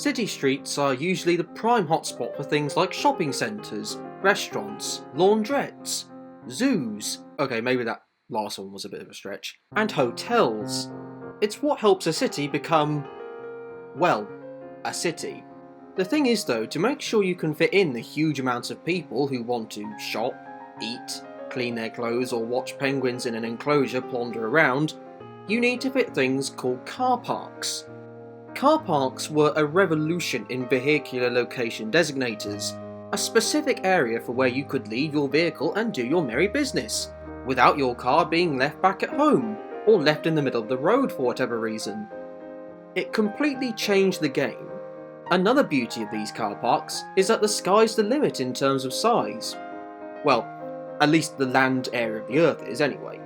City streets are usually the prime hotspot for things like shopping centres, restaurants, laundrettes, zoos, okay, maybe that last one was a bit of a stretch, and hotels. It's what helps a city become, well, a city. The thing is though, to make sure you can fit in the huge amounts of people who want to shop, eat, clean their clothes or watch penguins in an enclosure plunder around, you need to fit things called car parks. Car parks were a revolution in vehicular location designators, a specific area for where you could leave your vehicle and do your merry business, without your car being left back at home, or left in the middle of the road for whatever reason. It completely changed the game. Another beauty of these car parks is that the sky's the limit in terms of size. Well, at least the land area of the Earth is anyway.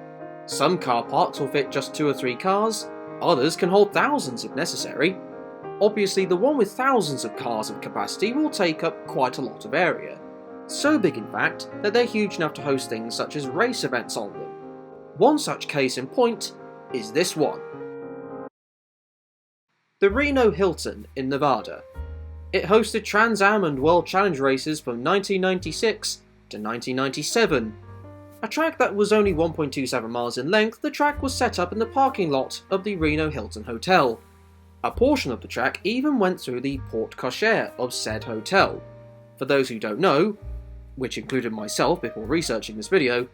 Some car parks will fit just 2 or 3 cars, others can hold thousands if necessary. Obviously the one with thousands of cars of capacity will take up quite a lot of area. So big in fact that they're huge enough to host things such as race events on them. One such case in point is this one. The Reno Hilton in Nevada. It hosted Trans Am and World Challenge races from 1996 to 1997. A track that was only 1.27 miles in length, the track was set up in the parking lot of the Reno Hilton Hotel. A portion of the track even went through the porte cochere of said hotel. For those who don't know, which included myself before researching this video,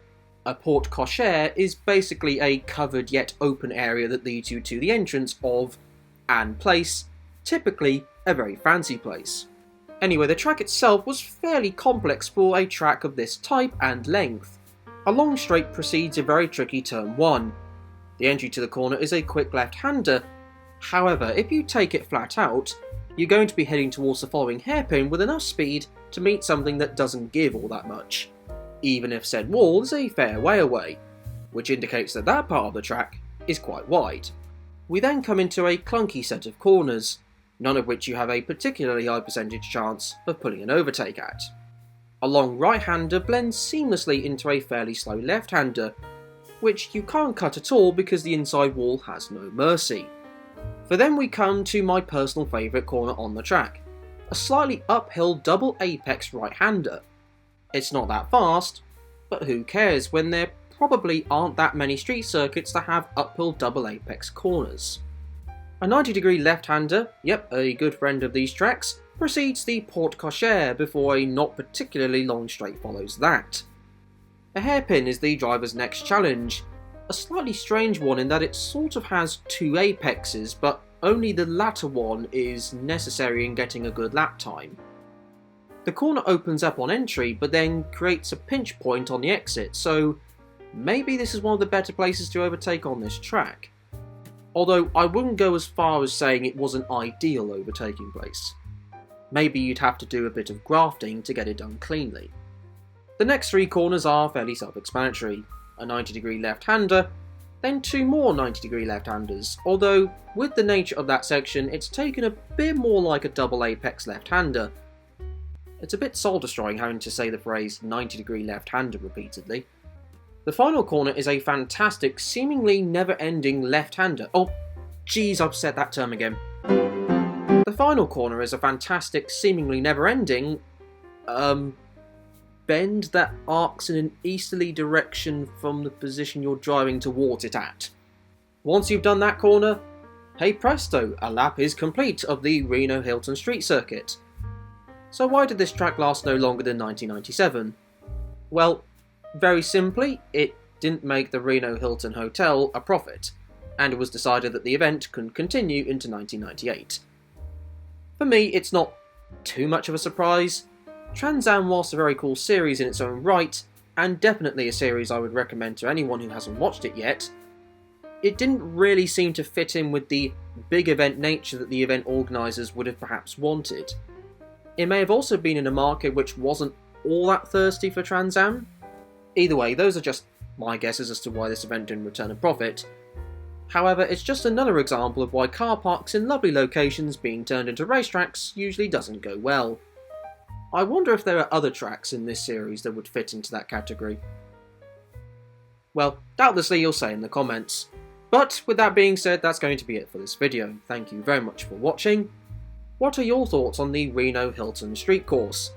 a porte cochere is basically a covered yet open area that leads you to the entrance of an place, typically a very fancy place. Anyway, the track itself was fairly complex for a track of this type and length. A long straight precedes a very tricky turn 1. The entry to the corner is a quick left-hander. However, if you take it flat out, you're going to be heading towards the following hairpin with enough speed to meet something that doesn't give all that much, even if said wall is a fair way away, which indicates that that part of the track is quite wide. We then come into a clunky set of corners, none of which you have a particularly high percentage chance of putting an overtake at. A long right-hander blends seamlessly into a fairly slow left-hander, which you can't cut at all because the inside wall has no mercy. For then we come to my personal favourite corner on the track, a slightly uphill double apex right-hander. It's not that fast, but who cares when there probably aren't that many street circuits that have uphill double apex corners. A 90-degree left-hander, yep, a good friend of these tracks, precedes the porte cochere before a not particularly long straight follows that. A hairpin is the driver's next challenge, a slightly strange one in that it sort of has 2 apexes, but only the latter one is necessary in getting a good lap time. The corner opens up on entry, but then creates a pinch point on the exit, so maybe this is one of the better places to overtake on this track. Although I wouldn't go as far as saying it was an ideal overtaking place. Maybe you'd have to do a bit of grafting to get it done cleanly. The next 3 corners are fairly self-explanatory. A 90-degree left-hander, then 2 more 90-degree left-handers, although with the nature of that section it's taken a bit more like a double apex left-hander. It's a bit soul-destroying having to say the phrase 90-degree left-hander repeatedly. The final corner is a fantastic, seemingly never-ending left-hander. Oh, geez, I've said that term again. The final corner is a fantastic, seemingly never-ending, bend that arcs in an easterly direction from the position you're driving towards it at. Once you've done that corner, hey presto, a lap is complete of the Reno Hilton Street Circuit. So why did this track last no longer than 1997? Well, very simply, it didn't make the Reno Hilton Hotel a profit, and it was decided that the event couldn't continue into 1998. For me, it's not too much of a surprise. Trans Am was a very cool series in its own right, and definitely a series I would recommend to anyone who hasn't watched it yet. It didn't really seem to fit in with the big event nature that the event organisers would have perhaps wanted. It may have also been in a market which wasn't all that thirsty for Trans Am. Either way, those are just my guesses as to why this event didn't return a profit. However, it's just another example of why car parks in lovely locations being turned into racetracks usually doesn't go well. I wonder if there are other tracks in this series that would fit into that category. Well, doubtlessly you'll say in the comments. But with that being said, that's going to be it for this video. Thank you very much for watching, What are your thoughts on the Reno Hilton street course?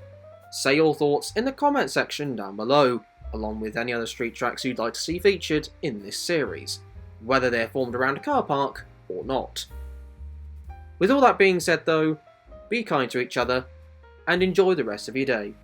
Say your thoughts in the comment section down below, along with any other street tracks you'd like to see featured in this series, whether they're formed around a car park or not. With all that being said though, be kind to each other, and enjoy the rest of your day.